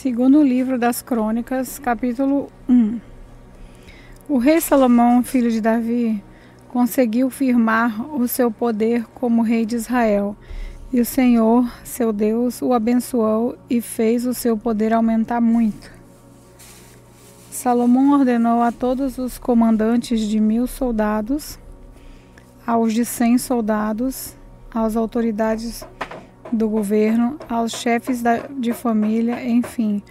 Segundo livro das Crônicas, capítulo 1. O rei Salomão, filho de Davi, conseguiu firmar o seu poder como rei de Israel, e o Senhor, seu Deus, o abençoou e fez o seu poder aumentar muito. Salomão ordenou a todos os comandantes de 1000 soldados, aos de 100 soldados, às autoridades do governo, aos chefes de família, enfim,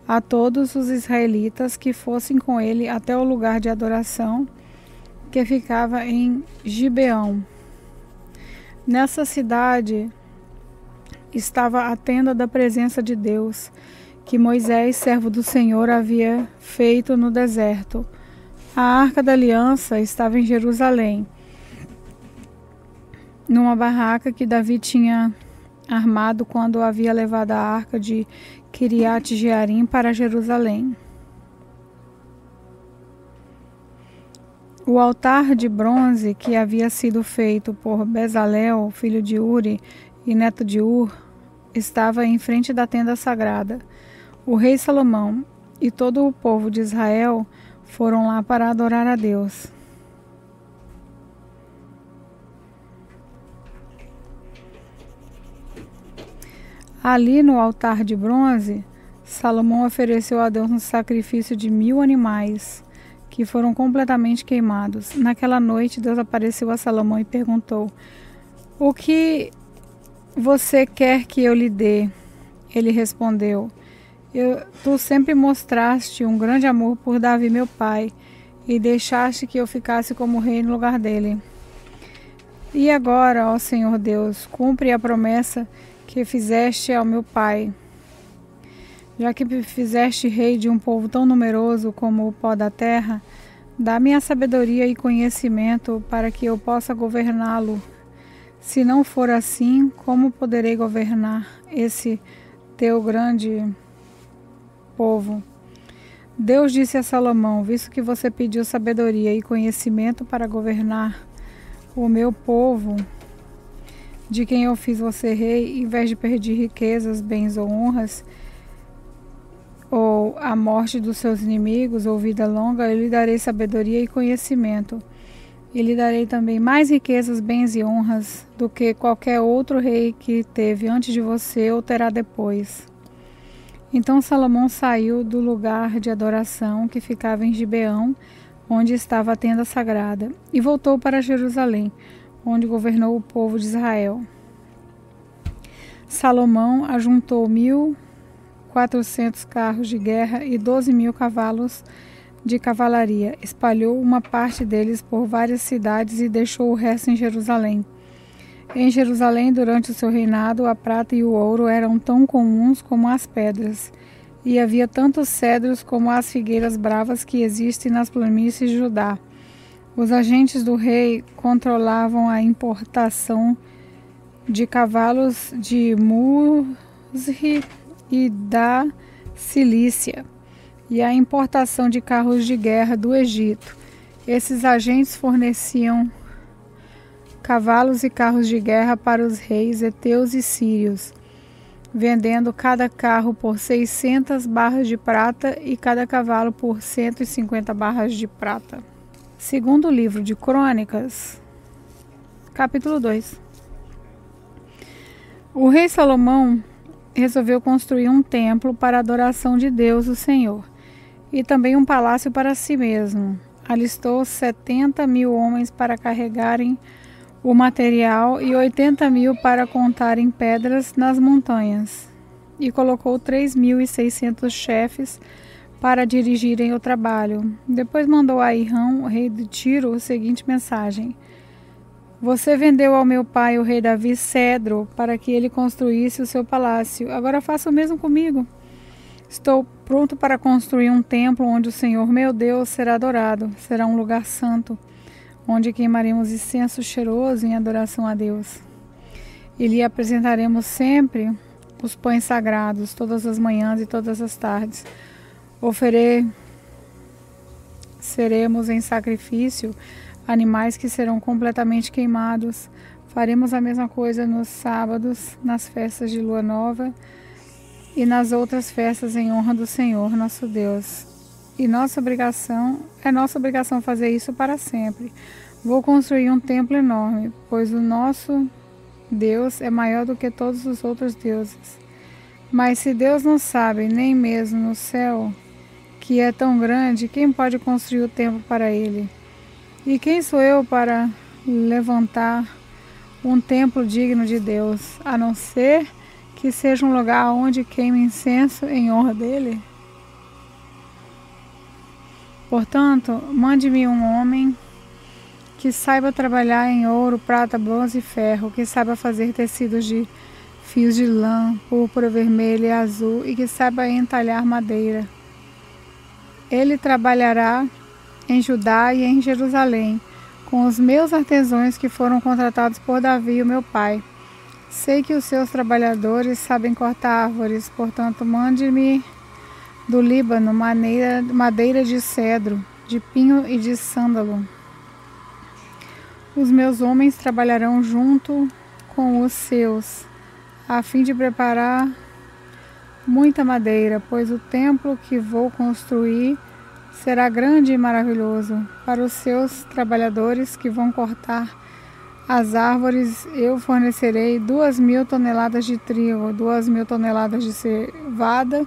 a todos os israelitas que fossem com ele até o lugar de adoração que ficava em Gibeão. Nessa cidade estava a tenda da presença de Deus, que Moisés, servo do Senhor, havia feito no deserto. A Arca da Aliança estava em Jerusalém, numa barraca que Davi tinha armado quando havia levado a arca de Quiriate Jearim para Jerusalém. O altar de bronze que havia sido feito por Bezalel, filho de Uri e neto de Ur, estava em frente da tenda sagrada. O rei Salomão e todo o povo de Israel foram lá para adorar a Deus. Ali no altar de bronze, Salomão ofereceu a Deus um sacrifício de 1000 animais, que foram completamente queimados. Naquela noite, Deus apareceu a Salomão e perguntou: "O que você quer que eu lhe dê?" Ele respondeu: Tu sempre mostraste um grande amor por Davi, meu pai, e deixaste que eu ficasse como rei no lugar dele. E agora, ó Senhor Deus, cumpre a promessa que fizeste ao meu pai. Já que me fizeste rei de um povo tão numeroso como o pó da terra, dá-me a sabedoria e conhecimento para que eu possa governá-lo. Se não for assim, como poderei governar esse teu grande povo? Deus disse a Salomão: visto que você pediu sabedoria e conhecimento para governar o meu povo, de quem eu fiz você rei, em vez de pedir riquezas, bens ou honras, ou a morte dos seus inimigos, ou vida longa, eu lhe darei sabedoria e conhecimento. E lhe darei também mais riquezas, bens e honras do que qualquer outro rei que teve antes de você ou terá depois. Então Salomão saiu do lugar de adoração que ficava em Gibeão, onde estava a tenda sagrada, e voltou para Jerusalém, onde governou o povo de Israel. Salomão ajuntou 1400 carros de guerra e 12.000 cavalos de cavalaria. Espalhou uma parte deles por várias cidades e deixou o resto em Jerusalém. Em Jerusalém, durante o seu reinado, a prata e o ouro eram tão comuns como as pedras, e havia tantos cedros como as figueiras bravas que existem nas planícies de Judá. Os agentes do rei controlavam a importação de cavalos de Musri e da Cilícia e a importação de carros de guerra do Egito. Esses agentes forneciam cavalos e carros de guerra para os reis heteus e sírios, vendendo cada carro por 600 barras de prata e cada cavalo por 150 barras de prata. Segundo livro de Crônicas, capítulo 2. O rei Salomão resolveu construir um templo para a adoração de Deus, o Senhor, e também um palácio para si mesmo. Alistou 70.000 homens para carregarem o material e 80.000 para contarem pedras nas montanhas, e colocou 3.600 chefes para dirigirem o trabalho. Depois mandou a Hirão, rei de Tiro, a seguinte mensagem: Você vendeu ao meu pai, o rei Davi, cedro para que ele construísse o seu palácio. Agora faça o mesmo comigo. Estou pronto para construir um templo onde o Senhor, meu Deus, será adorado. Será um lugar santo, onde queimaremos incenso cheiroso em adoração a Deus. E lhe apresentaremos sempre os pães sagrados, todas as manhãs e todas as tardes. Ofereceremos em sacrifício animais que serão completamente queimados. Faremos a mesma coisa nos sábados, nas festas de lua nova e nas outras festas em honra do Senhor, nosso Deus. E nossa obrigação fazer isso para sempre. Vou construir um templo enorme, pois o nosso Deus é maior do que todos os outros deuses. Mas se Deus não sabe, nem mesmo no céu, que é tão grande, quem pode construir o templo para ele? E quem sou eu para levantar um templo digno de Deus, a não ser que seja um lugar onde queime incenso em honra dele? Portanto, mande-me um homem que saiba trabalhar em ouro, prata, bronze e ferro, que saiba fazer tecidos de fios de lã, púrpura, vermelho e azul, e que saiba entalhar madeira. Ele trabalhará em Judá e em Jerusalém, com os meus artesãos que foram contratados por Davi, o meu pai. Sei que os seus trabalhadores sabem cortar árvores, portanto, mande-me do Líbano madeira de cedro, de pinho e de sândalo. Os meus homens trabalharão junto com os seus, a fim de preparar muita madeira, pois o templo que vou construir será grande e maravilhoso. Para os seus trabalhadores que vão cortar as árvores, eu fornecerei 2.000 toneladas de trigo, 2.000 toneladas de cevada,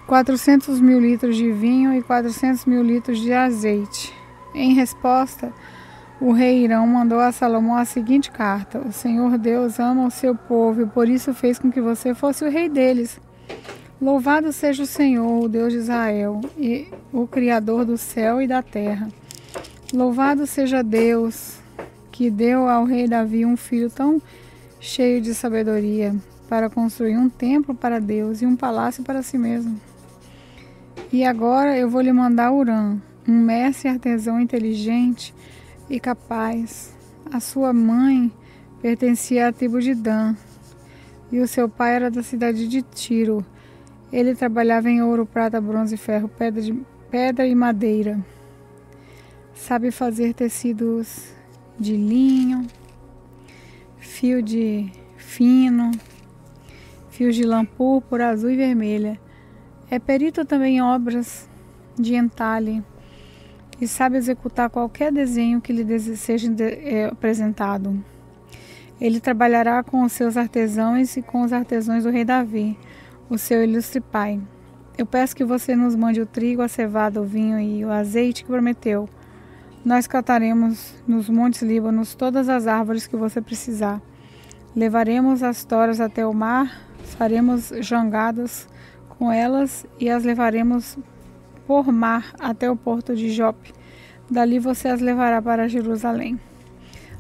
400.000 litros de vinho e 400.000 litros de azeite. Em resposta, o rei Irão mandou a Salomão a seguinte carta: O Senhor Deus ama o seu povo e por isso fez com que você fosse o rei deles. Louvado seja o Senhor, o Deus de Israel, e o Criador do céu e da terra. Louvado seja Deus, que deu ao rei Davi um filho tão cheio de sabedoria, para construir um templo para Deus e um palácio para si mesmo. E agora eu vou lhe mandar Hurã, um mestre artesão inteligente e capaz. A sua mãe pertencia à tribo de Dan, e o seu pai era da cidade de Tiro. Ele trabalhava em ouro, prata, bronze, ferro, pedra e madeira. Sabe fazer tecidos de linho, fio de fino, fios de lã púrpura, azul e vermelha. É perito também em obras de entalhe e sabe executar qualquer desenho que lhe seja apresentado. Ele trabalhará com os seus artesãos e com os artesãos do rei Davi, o seu ilustre pai. Eu peço que você nos mande o trigo, a cevada, o vinho e o azeite que prometeu. Nós cataremos nos montes Líbanos todas as árvores que você precisar. Levaremos as toras até o mar, faremos jangadas com elas e as levaremos por mar até o porto de Jope. Dali você as levará para Jerusalém.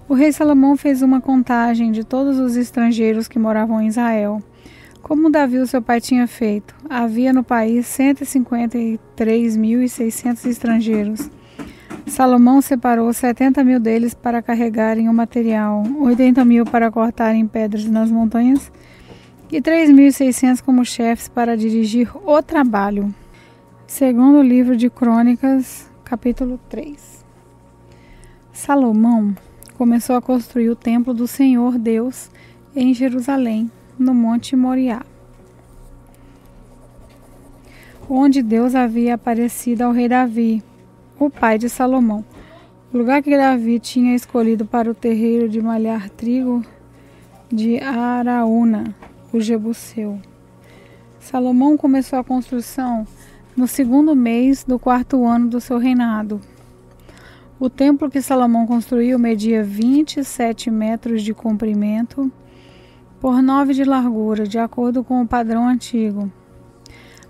O rei Salomão fez uma contagem de todos os estrangeiros que moravam em Israel, como Davi, o seu pai, tinha feito. Havia no país 153.600 estrangeiros. Salomão separou 70.000 deles para carregarem o material, 80.000 para cortarem pedras nas montanhas e 3.600 como chefes para dirigir o trabalho. Segundo o livro de Crônicas, capítulo 3. Salomão começou a construir o templo do Senhor Deus em Jerusalém, no Monte Moriá, onde Deus havia aparecido ao rei Davi, o pai de Salomão. O lugar que Davi tinha escolhido para o terreiro de malhar trigo de Araúna, o Jebuseu. Salomão começou a construção no 2º mês do 4º ano do seu reinado. O templo que Salomão construiu media 27 metros de comprimento por 9 de largura, de acordo com o padrão antigo.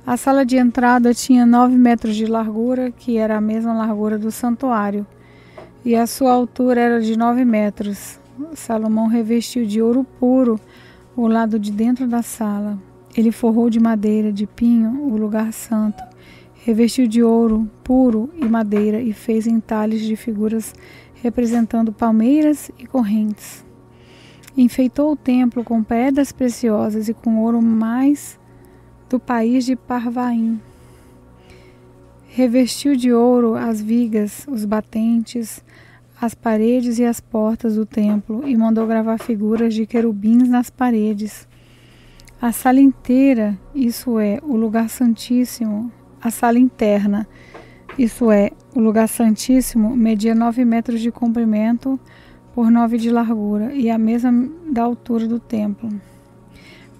A sala de entrada tinha 9 metros de largura, que era a mesma largura do santuário, e a sua altura era de 9 metros. Salomão revestiu de ouro puro o lado de dentro da sala. Ele forrou de madeira de pinho o lugar santo, revestiu de ouro puro e madeira e fez entalhes de figuras representando palmeiras e correntes. Enfeitou o templo com pedras preciosas e com ouro mais do país de Parvaim. Revestiu de ouro as vigas, os batentes, as paredes e as portas do templo e mandou gravar figuras de querubins nas paredes. A sala inteira, isso é, o lugar santíssimo, a sala interna, isso é, o lugar santíssimo, media 9 metros de comprimento por 9 de largura e a mesma da altura do templo.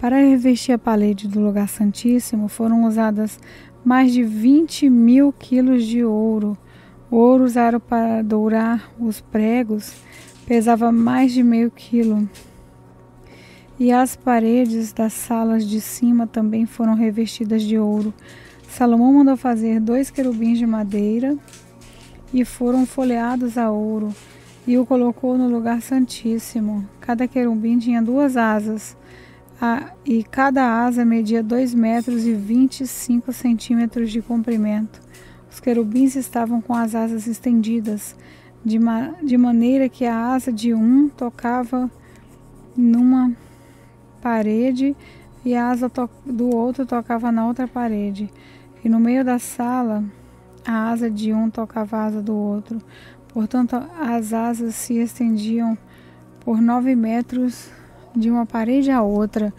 Para revestir a parede do lugar santíssimo foram usadas mais de 20.000 quilos de ouro. O ouro usado para dourar os pregos pesava mais de meio quilo. E as paredes das salas de cima também foram revestidas de ouro. Salomão mandou fazer 2 querubins de madeira e foram folheados a ouro e o colocou no lugar santíssimo. Cada querubim tinha 2 asas e cada asa media 2 metros e 25 centímetros de comprimento. Os querubins estavam com as asas estendidas, de maneira que a asa de um tocava numa parede e a asa do outro tocava na outra parede. E no meio da sala, a asa de um tocava a asa do outro. Portanto, as asas se estendiam por 9 metros de uma parede à outra.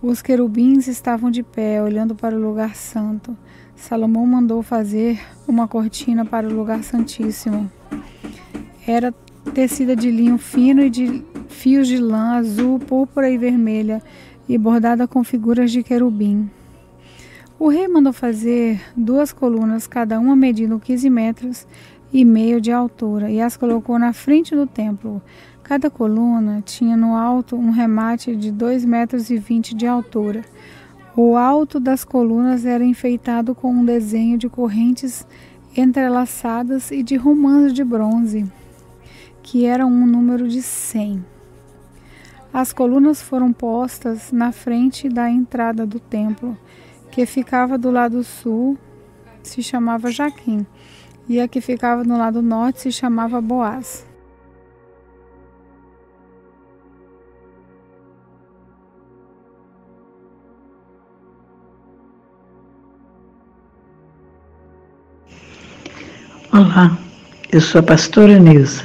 Os querubins estavam de pé, olhando para o lugar santo. Salomão mandou fazer uma cortina para o lugar santíssimo. Era tecida de linho fino e de fios de lã azul, púrpura e vermelha, e bordada com figuras de querubim. O rei mandou fazer 2 colunas, cada uma medindo 15 metros e meio de altura, e as colocou na frente do templo. Cada coluna tinha no alto um remate de 2,20 metros de altura. O alto das colunas era enfeitado com um desenho de correntes entrelaçadas e de romãs de bronze, que era um número de 100. As colunas foram postas na frente da entrada do templo, que ficava do lado sul se chamava Jaquim, e a que ficava no lado norte se chamava Boaz. Olá, eu sou a pastora Neuza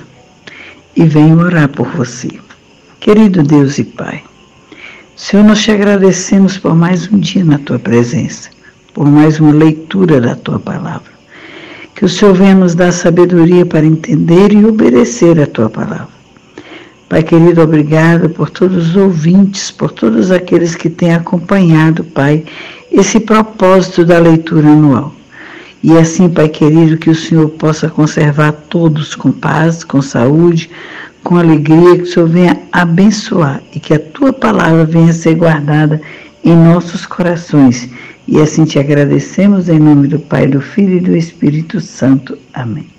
e venho orar por você. Querido Deus e Pai, Senhor, nós te agradecemos por mais um dia na Tua presença, por mais uma leitura da Tua palavra. Que o Senhor venha nos dar sabedoria para entender e obedecer a Tua palavra. Pai querido, obrigado por todos os ouvintes, por todos aqueles que têm acompanhado, Pai, esse propósito da leitura anual. E assim, Pai querido, que o Senhor possa conservar todos com paz, com saúde, com alegria, que o Senhor venha abençoar e que a Tua palavra venha ser guardada em nossos corações. E assim te agradecemos em nome do Pai, do Filho e do Espírito Santo. Amém.